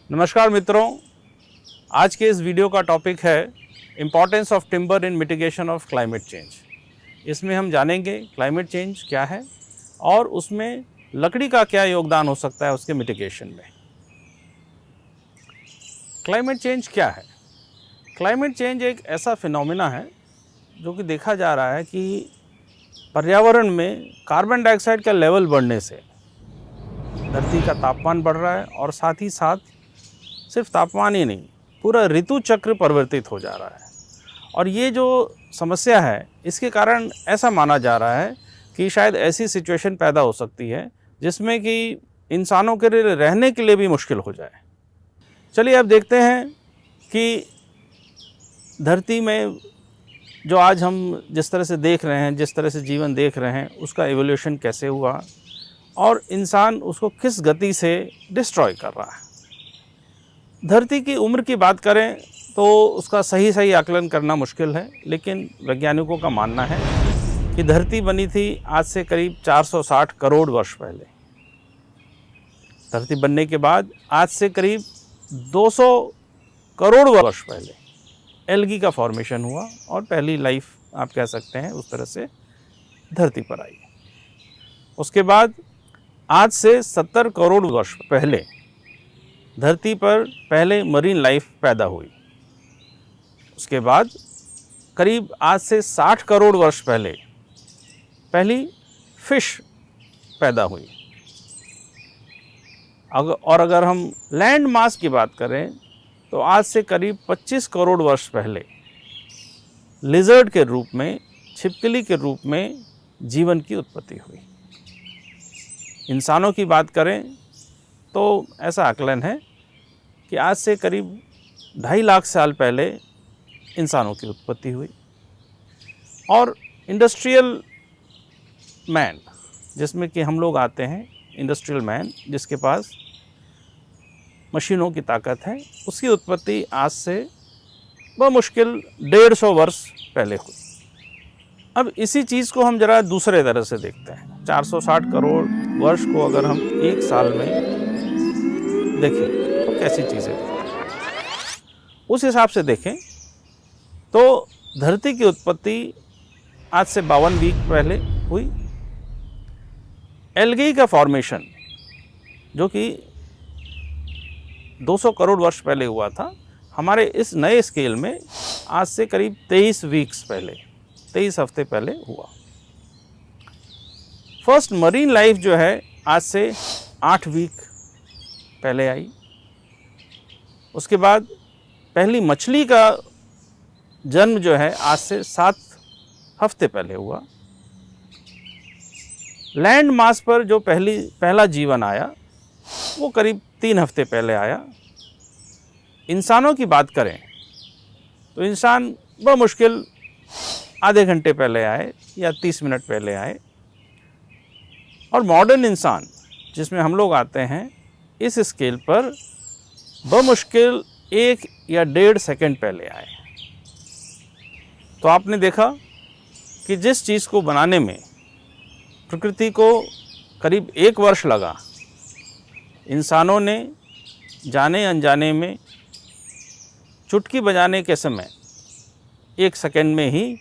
नमस्कार मित्रों, आज के इस वीडियो का टॉपिक है importance of timber in mitigation of climate change. इसमें हम जानेंगे क्लाइमेट चेंज क्या है और उसमें लकड़ी का क्या योगदान हो सकता है उसके मिटिगेशन में। क्लाइमेट चेंज क्या है? क्लाइमेट चेंज एक ऐसा फिनोमिना है जो कि देखा जा रहा है कि पर्यावरण में कार्बन डाइऑक्साइड का लेवल बढ़ने से धरती का तापमान बढ़ रहा है और साथ ही साथ सिर्फ तापमान ही नहीं, पूरा ऋतु चक्र परिवर्तित हो जा रहा है। और ये जो समस्या है इसके कारण ऐसा माना जा रहा है कि शायद ऐसी सिचुएशन पैदा हो सकती है जिसमें कि इंसानों के लिए रहने के लिए भी मुश्किल हो जाए। चलिए अब देखते हैं कि धरती में जो आज हम जिस तरह से देख रहे हैं, जिस तरह से जीवन देख रहे हैं, उसका एवोल्यूशन कैसे हुआ और इंसान उसको किस गति से डिस्ट्रॉय कर रहा है। धरती की उम्र की बात करें तो उसका सही आकलन करना मुश्किल है, लेकिन वैज्ञानिकों का मानना है कि धरती बनी थी आज से करीब 460 करोड़ वर्ष पहले। धरती बनने के बाद आज से करीब 200 करोड़ वर्ष पहले एल्गी का फॉर्मेशन हुआ और पहली लाइफ आप कह सकते हैं उस तरह से धरती पर आई। उसके बाद आज से 70 करोड़ वर्ष पहले धरती पर पहले मरीन लाइफ पैदा हुई। उसके बाद करीब आज से 60 करोड़ वर्ष पहले पहली फिश पैदा हुई। और अगर हम लैंड मास की बात करें तो आज से करीब 25 करोड़ वर्ष पहले लिजर्ड के रूप में, छिपकली के रूप में जीवन की उत्पत्ति हुई। इंसानों की बात करें तो ऐसा आकलन है कि आज से करीब 2.5 लाख साल पहले इंसानों की उत्पत्ति हुई। और इंडस्ट्रियल मैन, जिसमें कि हम लोग आते हैं, इंडस्ट्रियल मैन जिसके पास मशीनों की ताकत है, उसकी उत्पत्ति आज से बमुश्किल 150 वर्ष पहले हुई। अब इसी चीज़ को हम ज़रा दूसरे तरह से देखते हैं। 460 करोड़ वर्ष को अगर हम एक साल में देखें तो कैसी चीज़ें दिखती हैं, उस हिसाब से देखें तो धरती की उत्पत्ति आज से 52 वीक पहले हुई। एल्गी का फॉर्मेशन जो कि 200 करोड़ वर्ष पहले हुआ था, हमारे इस नए स्केल में आज से करीब 23 वीक्स पहले, 23 हफ्ते पहले हुआ। फर्स्ट मरीन लाइफ जो है आज से 8 वीक पहले आई। उसके बाद पहली मछली का जन्म जो है आज से 7 हफ्ते पहले हुआ। लैंड मास पर जो पहला जीवन आया वो करीब 3 हफ्ते पहले आया। इंसानों की बात करें तो इंसान बमुश्किल आधे घंटे पहले आए या 30 मिनट पहले आए। और मॉडर्न इंसान जिसमें हम लोग आते हैं, इस स्केल पर बमुश्किल 1 या 1.5 सेकंड पहले आए। तो आपने देखा कि जिस चीज़ को बनाने में प्रकृति को करीब 1 वर्ष लगा, इंसानों ने जाने अनजाने में चुटकी बजाने के समय 1 सेकंड में ही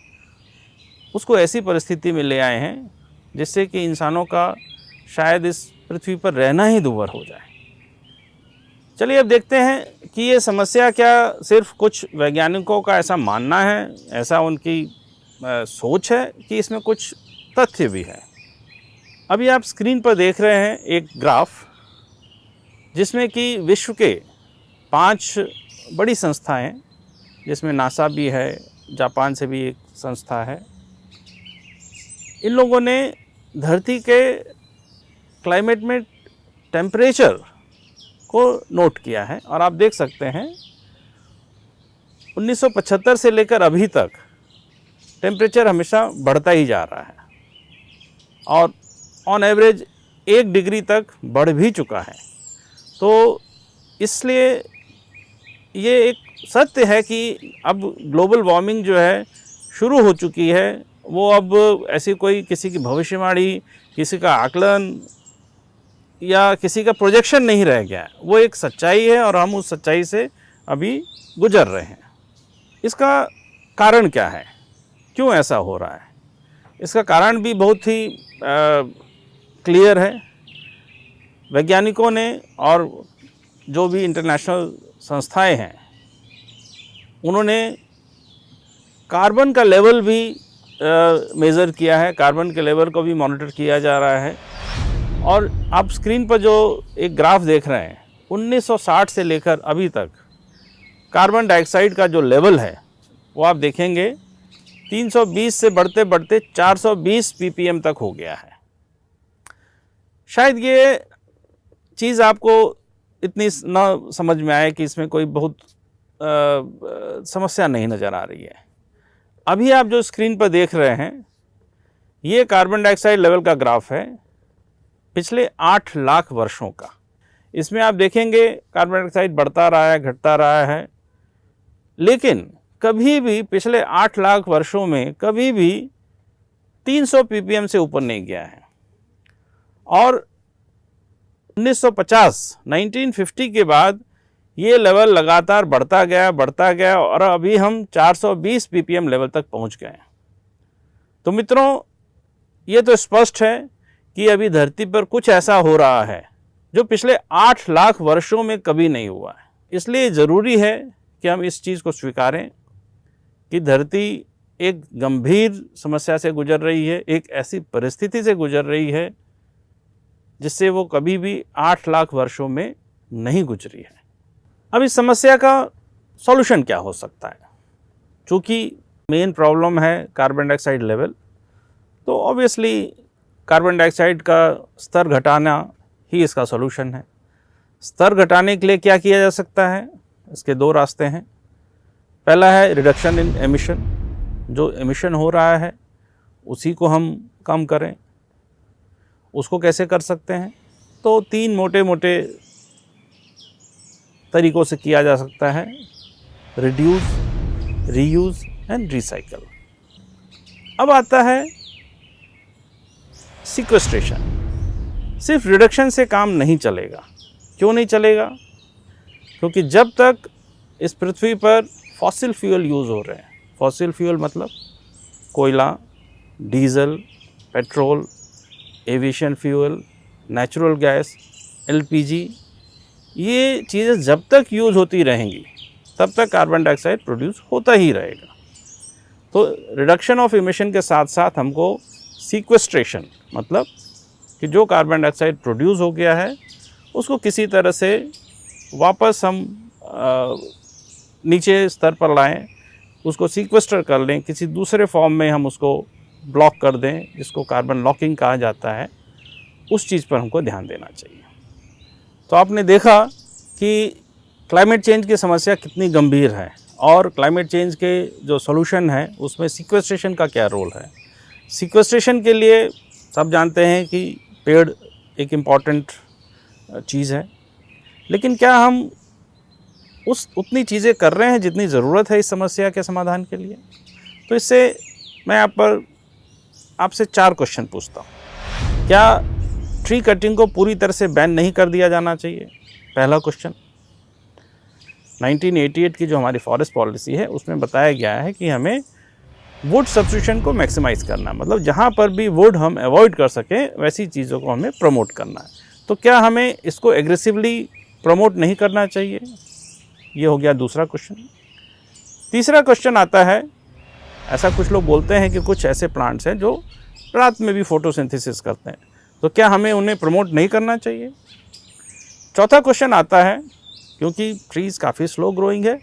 उसको ऐसी परिस्थिति में ले आए हैं जिससे कि इंसानों का शायद इस पृथ्वी पर रहना ही दूभर हो जाए। चलिए अब देखते हैं कि ये समस्या क्या सिर्फ कुछ वैज्ञानिकों का ऐसा मानना है, ऐसा उनकी सोच है, कि इसमें कुछ तथ्य भी है। अभी आप स्क्रीन पर देख रहे हैं एक ग्राफ जिसमें कि विश्व के 5 बड़ी संस्थाएं, जिसमें नासा भी है, जापान से भी एक संस्था है, इन लोगों ने धरती के क्लाइमेट में टेम्परेचर को नोट किया है। और आप देख सकते हैं 1975 से लेकर अभी तक टेम्परेचर हमेशा बढ़ता ही जा रहा है और ऑन एवरेज 1 डिग्री तक बढ़ भी चुका है। तो इसलिए ये एक सत्य है कि अब ग्लोबल वार्मिंग जो है शुरू हो चुकी है। वो अब ऐसी कोई किसी की भविष्यवाणी, किसी का आकलन या किसी का प्रोजेक्शन नहीं रह गया है, वो एक सच्चाई है और हम उस सच्चाई से अभी गुजर रहे हैं। इसका कारण क्या है, क्यों ऐसा हो रहा है? इसका कारण भी बहुत ही क्लियर है। वैज्ञानिकों ने और जो भी इंटरनेशनल संस्थाएं हैं, उन्होंने कार्बन का लेवल भी मेज़र किया है, कार्बन के लेवल को भी मॉनिटर किया जा रहा है। और आप स्क्रीन पर जो एक ग्राफ देख रहे हैं, 1960 से लेकर अभी तक कार्बन डाइऑक्साइड का जो लेवल है वो आप देखेंगे 320 से बढ़ते बढ़ते 420 ppm तक हो गया है। शायद ये चीज़ आपको इतनी ना समझ में आए कि इसमें कोई बहुत समस्या नहीं नज़र आ रही है। अभी आप जो स्क्रीन पर देख रहे हैं, ये कार्बन डाइऑक्साइड लेवल का ग्राफ है पिछले 8 लाख वर्षों का। इसमें आप देखेंगे कार्बन डाइऑक्साइड बढ़ता रहा है, घटता रहा है, लेकिन कभी भी पिछले 8 लाख वर्षों में कभी भी 300 ppm से ऊपर नहीं गया है। और 1950 के बाद ये लेवल लगातार बढ़ता गया और अभी हम 420 ppm लेवल तक पहुंच गए हैं। तो मित्रों, ये तो स्पष्ट है कि अभी धरती पर कुछ ऐसा हो रहा है जो पिछले 8 लाख वर्षों में कभी नहीं हुआ है। इसलिए ज़रूरी है कि हम इस चीज़ को स्वीकारें कि धरती एक गंभीर समस्या से गुजर रही है, एक ऐसी परिस्थिति से गुजर रही है जिससे वो कभी भी 8 लाख वर्षों में नहीं गुजरी है। अब इस समस्या का सॉल्यूशन क्या हो सकता है? चूँकि मेन प्रॉब्लम है कार्बन डाइऑक्साइड लेवल, तो ऑब्वियसली कार्बन डाइऑक्साइड का स्तर घटाना ही इसका सॉल्यूशन है। स्तर घटाने के लिए क्या किया जा सकता है? इसके 2 रास्ते हैं। पहला है रिडक्शन इन एमिशन, जो एमिशन हो रहा है उसी को हम कम करें। उसको कैसे कर सकते हैं? तो 3 मोटे मोटे तरीक़ों से किया जा सकता है: रिड्यूस, रीयूज़ एंड रिसाइकल। अब आता है सिक्वेस्ट्रेशन। सिर्फ रिडक्शन से काम नहीं चलेगा। क्यों नहीं चलेगा? क्योंकि जब तक इस पृथ्वी पर फॉसिल फ्यूल यूज़ हो रहे हैं, फॉसिल फ्यूल मतलब कोयला, diesel, petrol, aviation fuel, natural gas, LPG, ये चीज़ें जब तक यूज़ होती रहेंगी तब तक कार्बन डाइऑक्साइड प्रोड्यूस होता ही रहेगा। तो रिडक्शन ऑफ इमिशन के साथ साथ हमको सीक्वेस्ट्रेशन, मतलब कि जो कार्बन डाइऑक्साइड प्रोड्यूस हो गया है उसको किसी तरह से वापस हम नीचे स्तर पर लाएं, उसको सीक्वेस्टर कर लें, किसी दूसरे फॉर्म में हम उसको ब्लॉक कर दें, जिसको कार्बन लॉकिंग कहा जाता है। उस चीज़ पर हमको ध्यान देना चाहिए। तो आपने देखा कि क्लाइमेट चेंज की समस्या कितनी गंभीर है और क्लाइमेट चेंज के जो सॉल्यूशन है उसमें सीक्वेस्ट्रेशन का क्या रोल है। सीक्वेस्ट्रेशन के लिए सब जानते हैं कि पेड़ एक इम्पॉर्टेंट चीज़ है, लेकिन क्या हम उतनी चीज़ें कर रहे हैं जितनी ज़रूरत है इस समस्या के समाधान के लिए? तो इससे मैं आपसे 4 क्वेश्चन पूछता हूँ। क्या ट्री कटिंग को पूरी तरह से बैन नहीं कर दिया जाना चाहिए? पहला क्वेश्चन। 1988 की जो हमारी फॉरेस्ट पॉलिसी है उसमें बताया गया है कि हमें वुड सब्स्टिट्यूशन को मैक्सिमाइज़ करना है, मतलब जहाँ पर भी वुड हम अवॉइड कर सकें वैसी चीज़ों को हमें प्रमोट करना है। तो क्या हमें इसको एग्रेसिवली प्रमोट नहीं करना चाहिए? ये हो गया दूसरा क्वेश्चन। तीसरा क्वेश्चन आता है, ऐसा कुछ लोग बोलते हैं कि कुछ ऐसे प्लांट्स हैं जो रात में भी फोटोसिंथेसिस करते हैं, तो क्या हमें उन्हें प्रमोट नहीं करना चाहिए? चौथा क्वेश्चन आता है, क्योंकि ट्रीज़ काफ़ी स्लो ग्रोइंग है,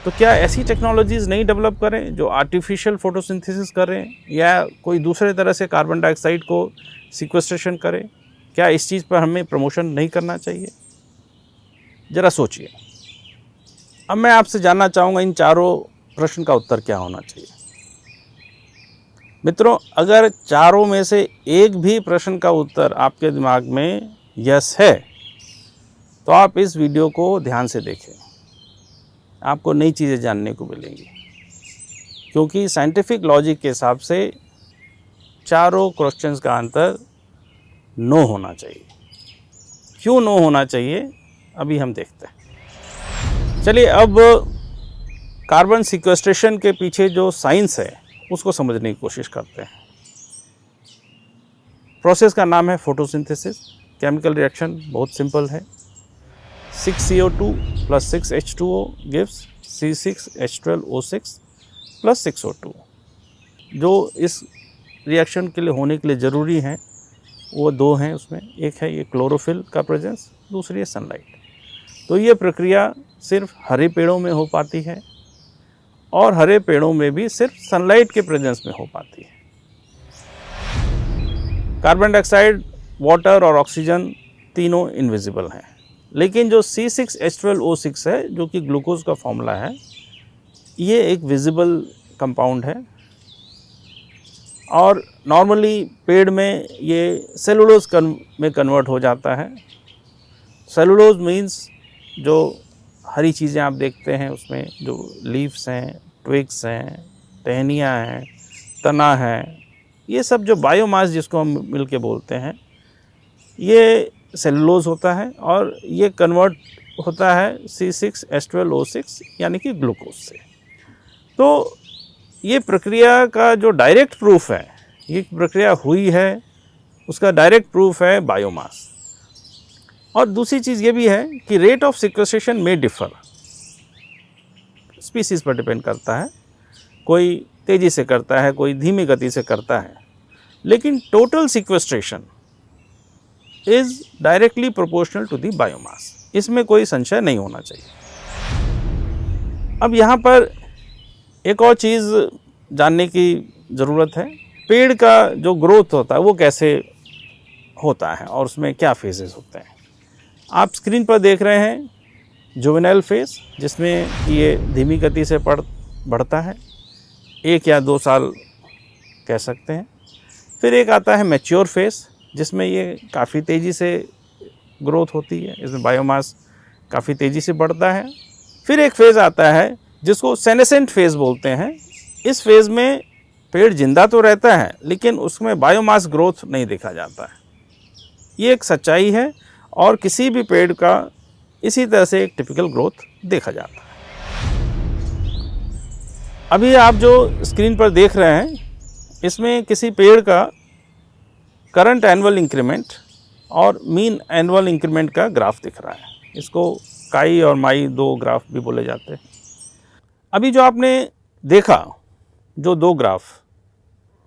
तो क्या ऐसी टेक्नोलॉजीज़ नहीं डेवलप करें जो आर्टिफिशियल फोटोसिंथेसिस करें या कोई दूसरे तरह से कार्बन डाइऑक्साइड को सिक्वेस्ट्रेशन करें? क्या इस चीज़ पर हमें प्रमोशन नहीं करना चाहिए? ज़रा सोचिए। अब मैं आपसे जानना चाहूँगा इन चारों प्रश्न का उत्तर क्या होना चाहिए। मित्रों, अगर चारों में से एक भी प्रश्न का उत्तर आपके दिमाग में यस है तो आप इस वीडियो को ध्यान से देखें, आपको नई चीज़ें जानने को मिलेंगी, क्योंकि साइंटिफिक लॉजिक के हिसाब से चारों क्वेश्चंस का आंसर नो होना चाहिए। क्यों नो होना चाहिए, अभी हम देखते हैं। चलिए अब कार्बन सिक्वेस्ट्रेशन के पीछे जो साइंस है उसको समझने की कोशिश करते हैं। प्रोसेस का नाम है फोटोसिंथेसिस। केमिकल रिएक्शन बहुत सिंपल है। 6CO2 + 6H2O gives C6H12O6 + 6O2। जो इस रिएक्शन के लिए होने के लिए ज़रूरी हैं वो दो हैं उसमें। एक है ये क्लोरोफिल का प्रेजेंस, दूसरी है सनलाइट। तो ये प्रक्रिया सिर्फ हरे पेड़ों में हो पाती है और हरे पेड़ों में भी सिर्फ सनलाइट के प्रेजेंस में हो पाती है। कार्बन डाइऑक्साइड, वाटर और ऑक्सीजन तीनों इनविजिबल हैं, लेकिन जो C6H12O6 है जो कि ग्लूकोज का फॉर्मूला है, ये एक विजिबल कंपाउंड है और नॉर्मली पेड़ में ये सेलुलोज में कन्वर्ट हो जाता है। सेलुलोज मीन्स जो हरी चीज़ें आप देखते हैं उसमें जो लीव्स हैं, ट्विग्स हैं, टहनियाँ हैं, तना है, ये सब जो बायोमास जिसको हम मिलके बोलते हैं, ये सेलुलोज होता है और ये कन्वर्ट होता है C6H12O6 यानी कि ग्लूकोज से। तो ये प्रक्रिया का जो डायरेक्ट प्रूफ है, ये प्रक्रिया हुई है, उसका डायरेक्ट प्रूफ है बायोमास। और दूसरी चीज़ ये भी है कि रेट ऑफ सिक्वेस्ट्रेशन में डिफर, स्पीसीज पर डिपेंड करता है। कोई तेज़ी से करता है, कोई धीमी गति से करता है, लेकिन total sequestration is directly proportional to the biomass. इसमें कोई संशय नहीं होना चाहिए। अब यहाँ पर एक और चीज़ जानने की ज़रूरत है। पेड़ का जो ग्रोथ होता है वो कैसे होता है और उसमें क्या फेजेस होते हैं। आप स्क्रीन पर देख रहे हैं जुवेनाइल फेज, जिसमें ये धीमी गति से बढ़ता है, 1 या 2 साल कह सकते हैं। फिर एक आता है मैच्योर फेज, जिसमें ये काफ़ी तेज़ी से ग्रोथ होती है, इसमें बायोमास काफ़ी तेज़ी से बढ़ता है। फिर एक फेज़ आता है जिसको सेनेसेंट फेज़ बोलते हैं। इस फेज़ में पेड़ जिंदा तो रहता है लेकिन उसमें बायोमास ग्रोथ नहीं देखा जाता है। ये एक सच्चाई है और किसी भी पेड़ का इसी तरह से एक टिपिकल ग्रोथ देखा जाता है। अभी आप जो स्क्रीन पर देख रहे हैं, इसमें किसी पेड़ का करंट एनुअल इंक्रीमेंट और मीन एनुअल इंक्रीमेंट का ग्राफ दिख रहा है। इसको काई और माई 2 ग्राफ भी बोले जाते हैं। अभी जो आपने देखा जो 2 ग्राफ,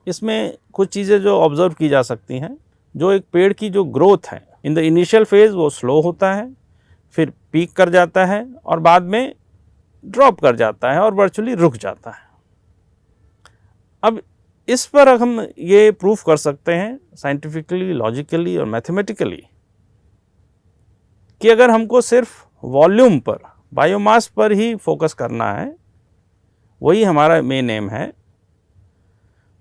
इसमें कुछ चीज़ें जो ऑब्ज़र्व की जा सकती हैं। जो एक पेड़ की जो ग्रोथ है इन द इनिशियल फेज़ वो स्लो होता है, फिर पीक कर जाता है और बाद में ड्रॉप कर जाता है और वर्चुअली रुक जाता है। अब इस पर हम ये प्रूफ कर सकते हैं साइंटिफिकली, लॉजिकली और मैथमेटिकली कि अगर हमको सिर्फ वॉल्यूम पर, बायोमास पर ही फोकस करना है, वही हमारा मेन एम है,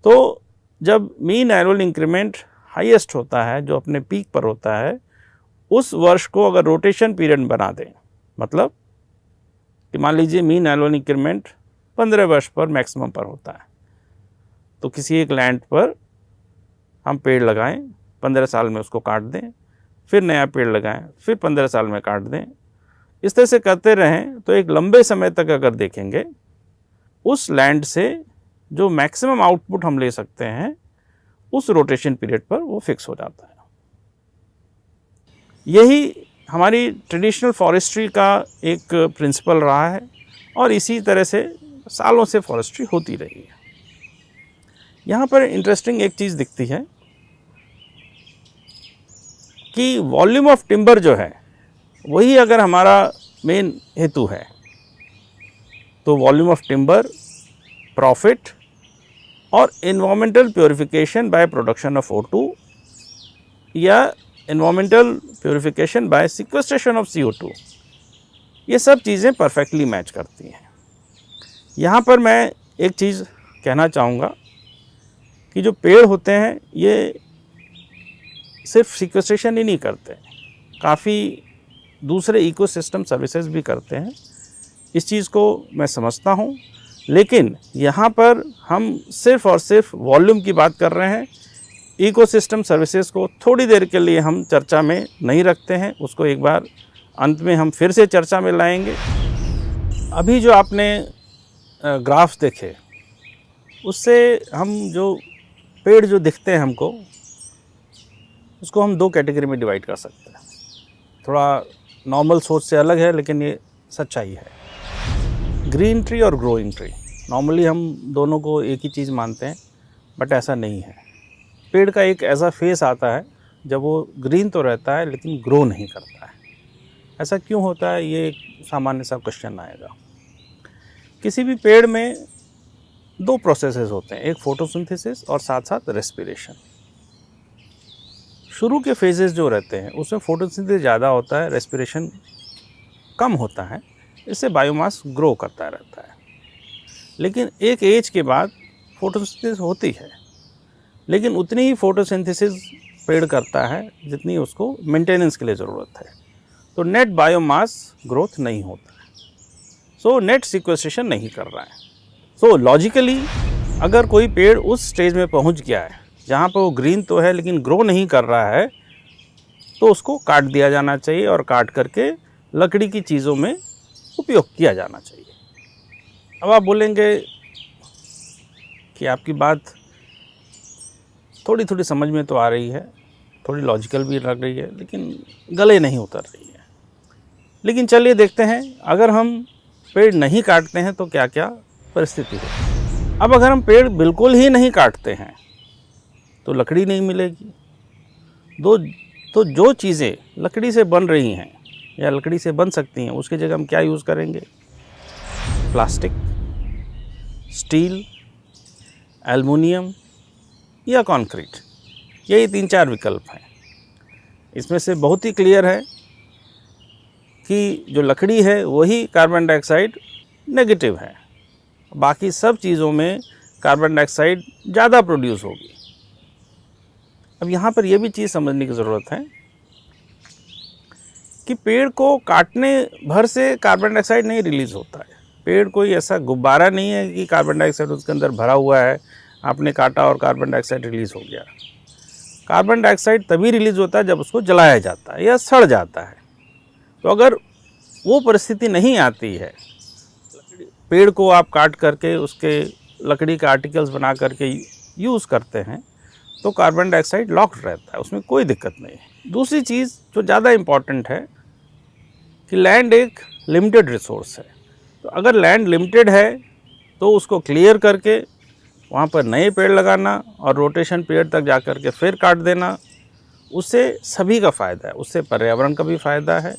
तो जब मीन एनुअल इंक्रीमेंट हाईएस्ट होता है, जो अपने पीक पर होता है, उस वर्ष को अगर रोटेशन पीरियड बना दें, मतलब कि मान लीजिए मीन एनुअल इंक्रीमेंट 15 वर्ष पर मैक्सिमम पर होता है, तो किसी एक लैंड पर हम पेड़ लगाएं, 15 साल में उसको काट दें, फिर नया पेड़ लगाएं, फिर 15 साल में काट दें। इस तरह से करते रहें तो एक लंबे समय तक अगर देखेंगे, उस लैंड से जो मैक्सिमम आउटपुट हम ले सकते हैं उस रोटेशन पीरियड पर वो फिक्स हो जाता है। यही हमारी ट्रेडिशनल फॉरेस्ट्री का एक प्रिंसिपल रहा है और इसी तरह से सालों से फॉरेस्ट्री होती रही है। यहाँ पर इंटरेस्टिंग एक चीज़ दिखती है कि वॉल्यूम ऑफ टिम्बर जो है वही अगर हमारा मेन हेतु है, तो वॉल्यूम ऑफ टिम्बर, प्रॉफिट और environmental purification by production of O2 या environmental purification by sequestration of CO2, ये सब चीज़ें परफेक्टली मैच करती हैं। यहाँ पर मैं एक चीज़ कहना चाहूँगा कि जो पेड़ होते हैं ये सिर्फ सिक्वेस्ट्रेशन ही नहीं करते, काफ़ी दूसरे इकोसिस्टम सर्विसेज भी करते हैं। इस चीज़ को मैं समझता हूँ, लेकिन यहाँ पर हम सिर्फ और सिर्फ वॉल्यूम की बात कर रहे हैं, इकोसिस्टम सर्विसेज को थोड़ी देर के लिए हम चर्चा में नहीं रखते हैं, उसको एक बार अंत में हम फिर से चर्चा में लाएंगे। अभी जो आपने ग्राफ्स देखे उससे हम जो पेड़ जो दिखते हैं हमको, उसको हम 2 कैटेगरी में डिवाइड कर सकते हैं। थोड़ा नॉर्मल सोच से अलग है लेकिन ये सच्चाई है। ग्रीन ट्री और ग्रोइंग ट्री, नॉर्मली हम दोनों को एक ही चीज़ मानते हैं, बट ऐसा नहीं है। पेड़ का एक ऐसा फेस आता है जब वो ग्रीन तो रहता है लेकिन ग्रो नहीं करता है। ऐसा क्यों होता है, ये एक सामान्य सा क्वेश्चन आएगा। किसी भी पेड़ में 2 प्रोसेसेस होते हैं, एक फोटोसिंथेसिस और साथ साथ रेस्पिरेशन। शुरू के फेजेस जो रहते हैं उसमें फोटोसिंथेसिस ज़्यादा होता है, रेस्पिरेशन कम होता है, इससे बायोमास ग्रो करता रहता है। लेकिन एक एज के बाद फोटोसिंथेसिस होती है, लेकिन उतनी ही फोटोसिंथेसिस पेड़ करता है जितनी उसको मेंटेनेंस के लिए ज़रूरत है। तो नेट बायोमास ग्रोथ नहीं होता है, सो नेट सिक्वेस्ट्रेशन नहीं कर रहा है। सो लॉजिकली अगर कोई पेड़ उस स्टेज में पहुंच गया है जहाँ पर वो ग्रीन तो है लेकिन ग्रो नहीं कर रहा है, तो उसको काट दिया जाना चाहिए और काट करके लकड़ी की चीज़ों में उपयोग किया जाना चाहिए। अब आप बोलेंगे कि आपकी बात थोड़ी थोड़ी समझ में तो आ रही है, थोड़ी लॉजिकल भी लग रही है, लेकिन गले नहीं उतर रही है। लेकिन चलिए देखते हैं, अगर हम पेड़ नहीं काटते हैं तो क्या क्या परिस्थिति है। अब अगर हम पेड़ बिल्कुल ही नहीं काटते हैं तो लकड़ी नहीं मिलेगी। तो जो चीज़ें लकड़ी से बन रही हैं या लकड़ी से बन सकती हैं उसकी जगह हम क्या यूज़ करेंगे? प्लास्टिक, स्टील, एल्युमिनियम या कंक्रीट, यही 3-4 विकल्प हैं। इसमें से बहुत ही क्लियर है कि जो लकड़ी है वही कार्बन डाइऑक्साइड नेगेटिव है, बाकी सब चीज़ों में कार्बन डाइऑक्साइड ज़्यादा प्रोड्यूस होगी। अब यहाँ पर यह भी चीज़ समझने की ज़रूरत है कि पेड़ को काटने भर से कार्बन डाइऑक्साइड नहीं रिलीज़ होता है। पेड़ कोई ऐसा गुब्बारा नहीं है कि कार्बन डाइऑक्साइड उसके अंदर भरा हुआ है, आपने काटा और कार्बन डाइऑक्साइड रिलीज़ हो गया। कार्बन डाइऑक्साइड तभी रिलीज़ होता है जब उसको जलाया जाता है या सड़ जाता है। तो अगर वो परिस्थिति नहीं आती है, पेड़ को आप काट करके उसके लकड़ी के आर्टिकल्स बना करके यूज़ करते हैं तो कार्बन डाइऑक्साइड लॉक्ड रहता है, उसमें कोई दिक्कत नहीं है। दूसरी चीज़ जो ज़्यादा इम्पॉर्टेंट है कि लैंड एक लिमिटेड रिसोर्स है। तो अगर लैंड लिमिटेड है तो उसको क्लियर करके वहाँ पर नए पेड़ लगाना और रोटेशन पीरियड तक जा कर के फिर काट देना, उससे सभी का फ़ायदा है। उससे पर्यावरण का भी फ़ायदा है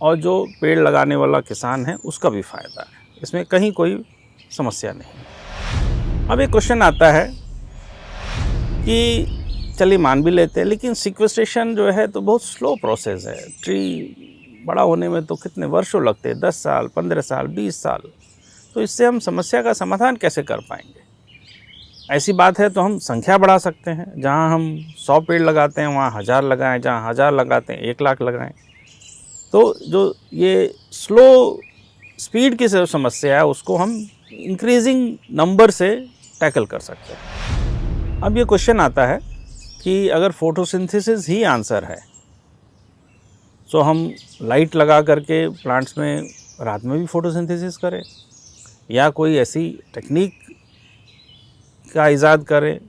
और जो पेड़ लगाने वाला किसान है उसका भी फ़ायदा है। इसमें कहीं कोई समस्या नहीं। अब एक क्वेश्चन आता है कि चलिए मान भी लेते हैं, लेकिन सिक्वेस्ट्रेशन जो है तो बहुत स्लो प्रोसेस है। ट्री बड़ा होने में तो कितने वर्षों लगते हैं, 10 साल, 15 साल, 20 साल। तो इससे हम समस्या का समाधान कैसे कर पाएंगे? ऐसी बात है तो हम संख्या बढ़ा सकते हैं। जहाँ हम 100 पेड़ लगाते हैं वहाँ 1000 लगाएं, जहाँ 1000 लगाते हैं 1 लाख लगाएं। तो जो ये स्लो स्पीड की समस्या है उसको हम इंक्रीजिंग नंबर से टैकल कर सकते हैं। अब ये क्वेश्चन आता है कि अगर फोटोसिंथेसिस ही आंसर है तो हम लाइट लगा करके प्लांट्स में रात में भी फोटोसिंथेसिस करें, या कोई ऐसी टेक्निक का इजाद करें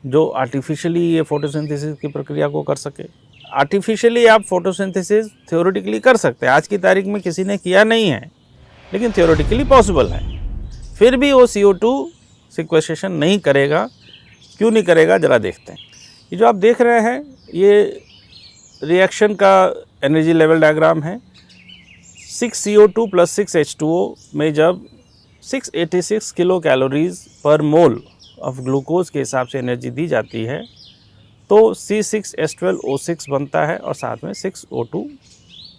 जो आर्टिफिशियली ये फोटोसिंथेसिस की प्रक्रिया को कर सके। आर्टिफिशियली आप फोटोसिंथेसिस थ्योरेटिकली कर सकते हैं, आज की तारीख में किसी ने किया नहीं है, लेकिन थ्योरेटिकली पॉसिबल है। फिर भी वो CO2 सिक्वेस्ट्रेशन नहीं करेगा। क्यों नहीं करेगा ज़रा देखते हैं। ये जो आप देख रहे हैं ये रिएक्शन का एनर्जी लेवल डायग्राम है। 6 CO2 + 6 H2O में जब 686 किलो कैलोरीज पर मोल ऑफ ग्लूकोज के हिसाब से एनर्जी दी जाती है तो C6H12O6 बनता है और साथ में 6O2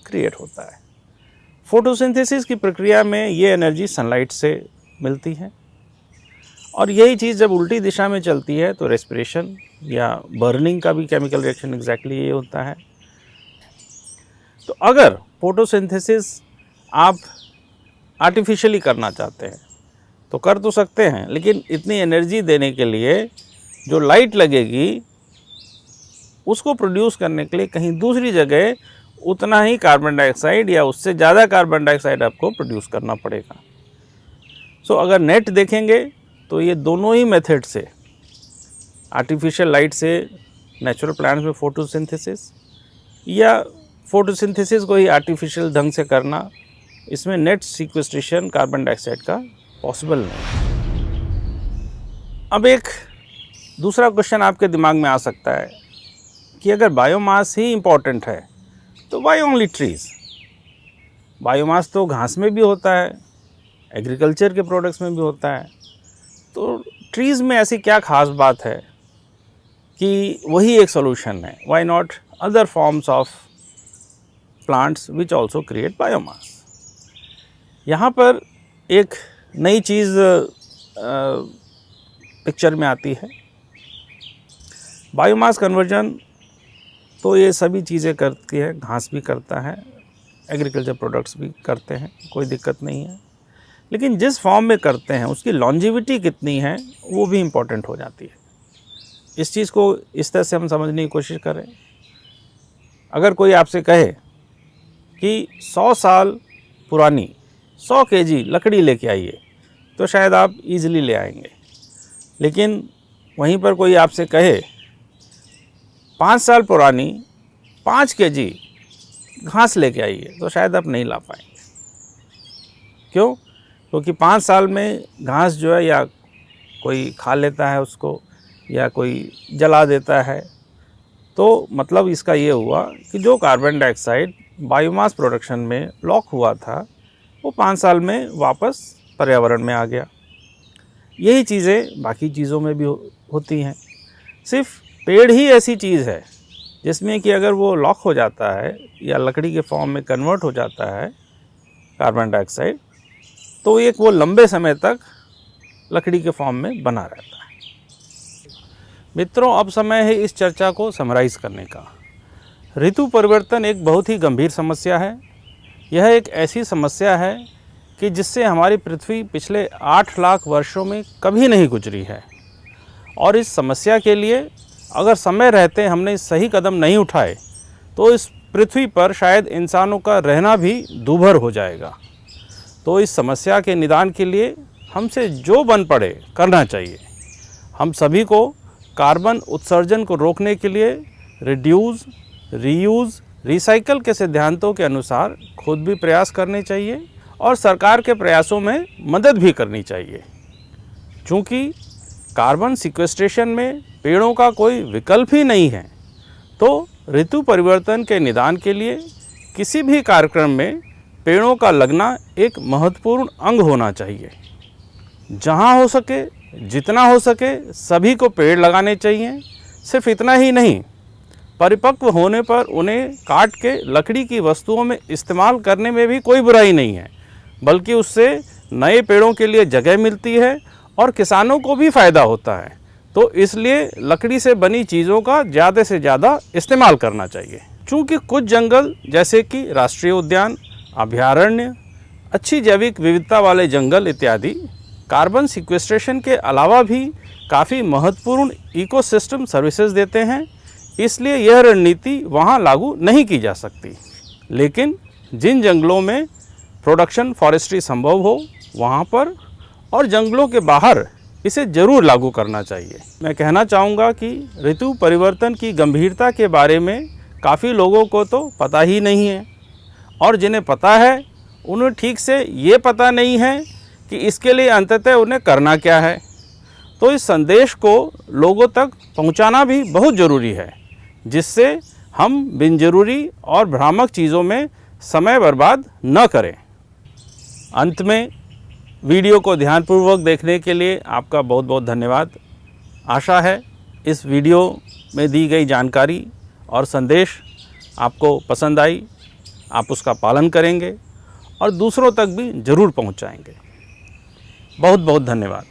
क्रिएट होता है। फोटोसिंथेसिस की प्रक्रिया में ये एनर्जी सनलाइट से मिलती है और यही चीज़ जब उल्टी दिशा में चलती है तो रेस्पिरेशन या बर्निंग का भी केमिकल रिएक्शन एग्जैक्टली ये होता है। तो अगर फोटोसिंथेसिस आप आर्टिफिशियली करना चाहते हैं तो कर तो सकते हैं, लेकिन इतनी एनर्जी देने के लिए जो लाइट लगेगी उसको प्रोड्यूस करने के लिए कहीं दूसरी जगह उतना ही कार्बन डाइऑक्साइड या उससे ज़्यादा कार्बन डाइऑक्साइड आपको प्रोड्यूस करना पड़ेगा। सो अगर नेट देखेंगे तो ये दोनों ही मेथड से, आर्टिफिशियल लाइट से नेचुरल प्लांट्स में फोटोसिंथेसिस या फोटोसिंथेसिस को ही आर्टिफिशियल ढंग से करना, इसमें नेट सीक्वेस्ट्रेशन कार्बन डाइऑक्साइड का पॉसिबल नहीं। अब एक दूसरा क्वेश्चन आपके दिमाग में आ सकता है कि अगर बायोमास ही इम्पॉर्टेंट है तो वाई ओनली ट्रीज़? बायोमास तो घास में भी होता है, एग्रीकल्चर के प्रोडक्ट्स में भी होता है, तो ट्रीज़ में ऐसी क्या खास बात है कि वही एक सॉल्यूशन है? Why not other forms of plants which also create biomass? यहाँ पर एक नई चीज़ पिक्चर में आती है। बायोमास कन्वर्जन तो ये सभी चीज़ें करती है, घास भी करता है, एग्रीकल्चर प्रोडक्ट्स भी करते हैं, कोई दिक्कत नहीं है। लेकिन जिस फॉर्म में करते हैं उसकी लॉन्जिविटी कितनी है वो भी इम्पॉर्टेंट हो जाती है। इस चीज़ को इस तरह से हम समझने की कोशिश करें। अगर कोई आपसे कहे कि 100 साल पुरानी 100 kg लकड़ी लेके आइए तो शायद आप इजीली ले आएंगे, लेकिन वहीं पर कोई आपसे कहे 5 साल पुरानी 5 kg घास लेके आइए तो शायद आप नहीं ला पाएंगे। क्यों? क्योंकि 5 साल में घास जो है या कोई खा लेता है उसको या कोई जला देता है, तो मतलब इसका ये हुआ कि जो कार्बन डाइऑक्साइड बायोमास प्रोडक्शन में लॉक हुआ था वो 5 साल में वापस पर्यावरण में आ गया। यही चीज़ें बाकी चीज़ों में भी होती हैं। सिर्फ पेड़ ही ऐसी चीज़ है जिसमें कि अगर वो लॉक हो जाता है या लकड़ी के फॉर्म में कन्वर्ट हो जाता है कार्बन डाइऑक्साइड, तो एक वो लंबे समय तक लकड़ी के फॉर्म में बना रहता है। मित्रों, अब समय है इस चर्चा को समराइज करने का। ऋतु परिवर्तन एक बहुत ही गंभीर समस्या है। यह एक ऐसी समस्या है कि जिससे हमारी पृथ्वी पिछले 8 लाख वर्षों में कभी नहीं गुजरी है, और इस समस्या के लिए अगर समय रहते हमने सही कदम नहीं उठाए तो इस पृथ्वी पर शायद इंसानों का रहना भी दूभर हो जाएगा। तो इस समस्या के निदान के लिए हमसे जो बन पड़े करना चाहिए। हम सभी को कार्बन उत्सर्जन को रोकने के लिए रिड्यूस, रीयूज़, रिसाइकल के सिद्धांतों के अनुसार खुद भी प्रयास करने चाहिए और सरकार के प्रयासों में मदद भी करनी चाहिए। चूँकि कार्बन सिक्वेस्ट्रेशन में पेड़ों का कोई विकल्प ही नहीं है, तो ऋतु परिवर्तन के निदान के लिए किसी भी कार्यक्रम में पेड़ों का लगना एक महत्वपूर्ण अंग होना चाहिए। जहाँ हो सके, जितना हो सके सभी को पेड़ लगाने चाहिए। सिर्फ इतना ही नहीं, परिपक्व होने पर उन्हें काट के लकड़ी की वस्तुओं में इस्तेमाल करने में भी कोई बुराई नहीं है, बल्कि उससे नए पेड़ों के लिए जगह मिलती है और किसानों को भी फ़ायदा होता है। तो इसलिए लकड़ी से बनी चीज़ों का ज़्यादा से ज़्यादा इस्तेमाल करना चाहिए। चूँकि कुछ जंगल जैसे कि राष्ट्रीय उद्यान, अभयारण्य, अच्छी जैविक विविधता वाले जंगल इत्यादि कार्बन सिक्वेस्ट्रेशन के अलावा भी काफ़ी महत्वपूर्ण इकोसिस्टम सर्विसेज देते हैं, इसलिए यह रणनीति वहाँ लागू नहीं की जा सकती। लेकिन जिन जंगलों में प्रोडक्शन फॉरेस्ट्री संभव हो वहाँ पर और जंगलों के बाहर इसे ज़रूर लागू करना चाहिए। मैं कहना चाहूँगा कि ऋतु परिवर्तन की गंभीरता के बारे में काफ़ी लोगों को तो पता ही नहीं है, और जिन्हें पता है उन्हें ठीक से ये पता नहीं है कि इसके लिए अंततः उन्हें करना क्या है। तो इस संदेश को लोगों तक पहुंचाना भी बहुत ज़रूरी है, जिससे हम बिनजरूरी और भ्रामक चीज़ों में समय बर्बाद न करें। अंत में वीडियो को ध्यानपूर्वक देखने के लिए आपका बहुत बहुत धन्यवाद। आशा है इस वीडियो में दी गई जानकारी और संदेश आपको पसंद आई, आप उसका पालन करेंगे और दूसरों तक भी ज़रूर पहुंचाएंगे। बहुत बहुत धन्यवाद।